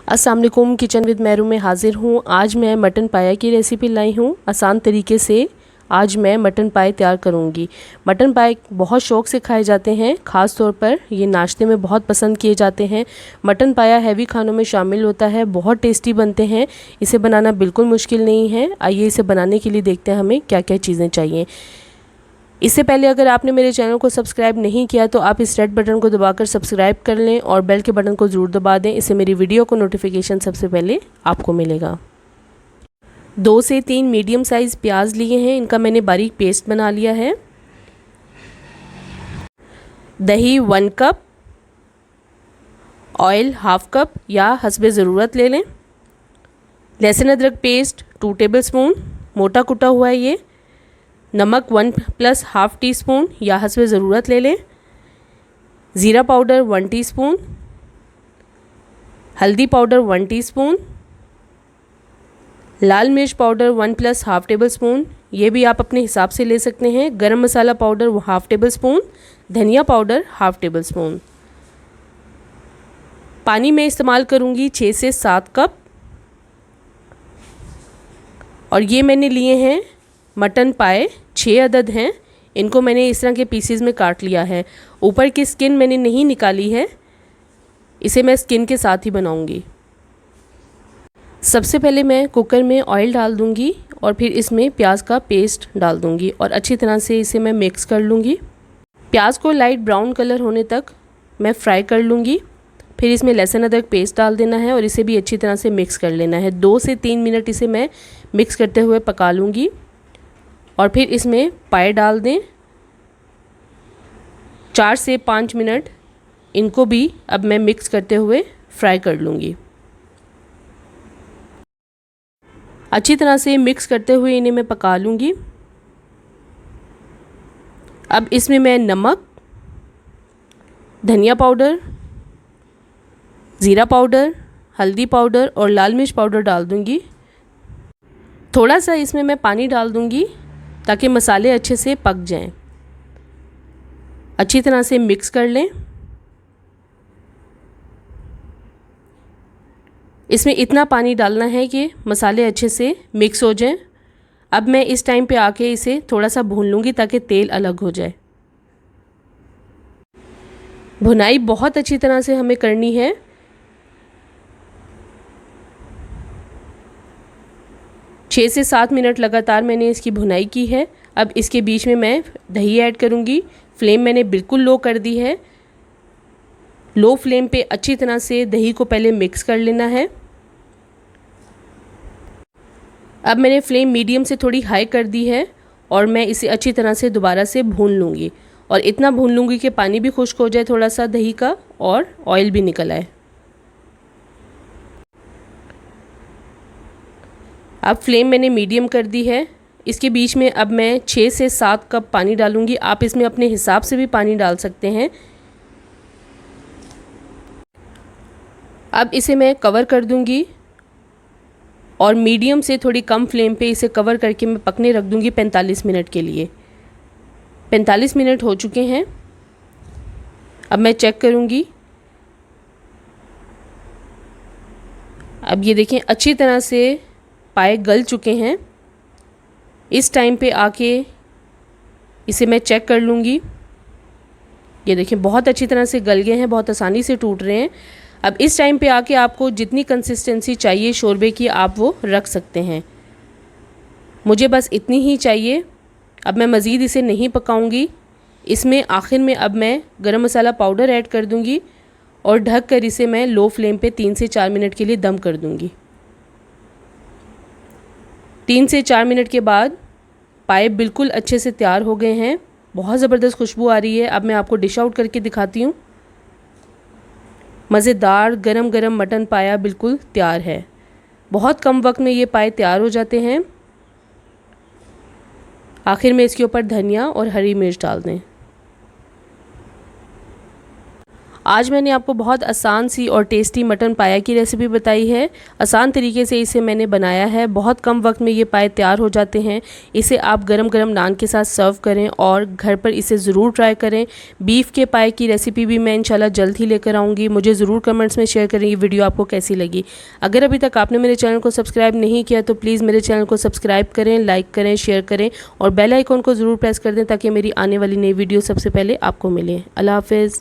अस्सलाम वालेकुम, kitchen with Mehru में हाज़िर हूँ। आज मैं मटन पाया की रेसिपी लाई हूँ। आसान तरीके से आज मैं मटन पाए तैयार करूँगी। मटन पाए बहुत शौक़ से खाए जाते हैं, ख़ास तौर पर ये नाश्ते में बहुत पसंद किए जाते हैं। मटन पाया हैवी खानों में शामिल होता है, बहुत टेस्टी बनते हैं। इसे बनाना बिल्कुल मुश्किल नहीं है। आइए इसे बनाने के लिए देखते हैं हमें क्या क्या चीज़ें चाहिए। इससे पहले अगर आपने मेरे चैनल को सब्सक्राइब नहीं किया तो आप इस रेड बटन को दबाकर सब्सक्राइब कर लें और बेल के बटन को ज़रूर दबा दें। इससे मेरी वीडियो को नोटिफिकेशन सबसे पहले आपको मिलेगा। 2 से 3 मीडियम साइज़ प्याज लिए हैं, इनका मैंने बारीक पेस्ट बना लिया है। दही 1 कप, ऑयल 1/2 कप या हस्बे ज़रूरत ले लें। लहसुन अदरक पेस्ट 2 टेबलस्पून मोटा कुटा हुआ है ये। नमक 1 + ½ टीस्पून या हस्बे ज़रूरत ले लें। ज़ीरा पाउडर 1 टीस्पून, हल्दी पाउडर 1 टीस्पून, लाल मिर्च पाउडर 1 + ½ टेबलस्पून, ये भी आप अपने हिसाब से ले सकते हैं। गरम मसाला पाउडर 1/2 टेबलस्पून, धनिया पाउडर 1/2 टेबलस्पून। पानी में इस्तेमाल करूँगी 6 से 7 कप। और ये मैंने लिए हैं मटन पाए, 6 अदद हैं। इनको मैंने इस तरह के पीसेस में काट लिया है। ऊपर की स्किन मैंने नहीं निकाली है, इसे मैं स्किन के साथ ही बनाऊंगी। सबसे पहले मैं कुकर में ऑयल डाल दूंगी और फिर इसमें प्याज का पेस्ट डाल दूंगी और अच्छी तरह से इसे मैं मिक्स कर लूँगी। प्याज को लाइट ब्राउन कलर होने तक मैं फ्राई कर लूँगी। फिर इसमें लहसुन अदरक पेस्ट डाल देना है और इसे भी अच्छी तरह से मिक्स कर लेना है। 2 से 3 मिनट इसे मैं मिक्स करते हुए पका लूँगी और फिर इसमें पाए डाल दें। 4 से 5 मिनट इनको भी अब मैं मिक्स करते हुए फ्राई कर लूँगी। अच्छी तरह से मिक्स करते हुए इन्हें मैं पका लूँगी। अब इसमें मैं नमक, धनिया पाउडर, ज़ीरा पाउडर, हल्दी पाउडर और लाल मिर्च पाउडर डाल दूँगी। थोड़ा सा इसमें मैं पानी डाल दूँगी ताकि मसाले अच्छे से पक जाएं। अच्छी तरह से मिक्स कर लें। इसमें इतना पानी डालना है कि मसाले अच्छे से मिक्स हो जाएं। अब मैं इस टाइम पे आके इसे थोड़ा सा भून लूँगी ताकि तेल अलग हो जाए। भुनाई बहुत अच्छी तरह से हमें करनी है। छः से 7 मिनट लगातार मैंने इसकी भुनाई की है। अब इसके बीच में मैं दही ऐड करूँगी। फ्लेम मैंने बिल्कुल लो कर दी है। लो फ्लेम पे अच्छी तरह से दही को पहले मिक्स कर लेना है। अब मैंने फ्लेम मीडियम से थोड़ी हाई कर दी है और मैं इसे अच्छी तरह से दोबारा से भून लूँगी और इतना भून लूँगी कि पानी भी खुश्क हो जाए थोड़ा सा दही का और ऑयल भी निकल आए। अब फ्लेम मैंने मीडियम कर दी है। इसके बीच में अब मैं 6 से 7 कप पानी डालूँगी। आप इसमें अपने हिसाब से भी पानी डाल सकते हैं। अब इसे मैं कवर कर दूँगी और मीडियम से थोड़ी कम फ्लेम पे इसे कवर करके मैं पकने रख दूँगी 45 मिनट के लिए। 45 मिनट हो चुके हैं। अब मैं चेक करूँगी। अब ये देखें अच्छी तरह से पाए गल चुके हैं। इस टाइम पे आके इसे मैं चेक कर लूँगी। ये देखें बहुत अच्छी तरह से गल गए हैं, बहुत आसानी से टूट रहे हैं। अब इस टाइम पे आके आपको जितनी कंसिस्टेंसी चाहिए शोरबे की आप वो रख सकते हैं। मुझे बस इतनी ही चाहिए। अब मैं मज़ीद इसे नहीं पकाऊंगी। इसमें आखिर में अब मैं गरम मसाला पाउडर ऐड कर दूंगी और ढक कर इसे मैं लो फ्लेम पे 3 से 4 मिनट के लिए दम कर दूंगी। 3 से 4 मिनट के बाद पाए बिल्कुल अच्छे से तैयार हो गए हैं। बहुत ज़बरदस्त खुशबू आ रही है। अब मैं आपको डिश आउट करके दिखाती हूँ। मज़ेदार गरम गरम मटन पाया बिल्कुल तैयार है। बहुत कम वक्त में ये पाए तैयार हो जाते हैं। आखिर में इसके ऊपर धनिया और हरी मिर्च डाल दें। आज मैंने आपको बहुत आसान सी और टेस्टी मटन पाया की रेसिपी बताई है। आसान तरीके से इसे मैंने बनाया है, बहुत कम वक्त में ये पाए तैयार हो जाते हैं। इसे आप गरम गरम नान के साथ सर्व करें और घर पर इसे ज़रूर ट्राई करें। बीफ के पाए की रेसिपी भी मैं इंशाल्लाह जल्द ही लेकर आऊँगी। मुझे ज़रूर कमेंट्स में शेयर करें ये वीडियो आपको कैसी लगी। अगर अभी तक आपने मेरे चैनल को सब्सक्राइब नहीं किया तो प्लीज़ मेरे चैनल को सब्सक्राइब करें, लाइक करें, शेयर करें और बेल आइकॉन को ज़रूर प्रेस कर दें ताकि मेरी आने वाली नई वीडियो सबसे पहले आपको मिले। अल्लाह हाफ़िज़।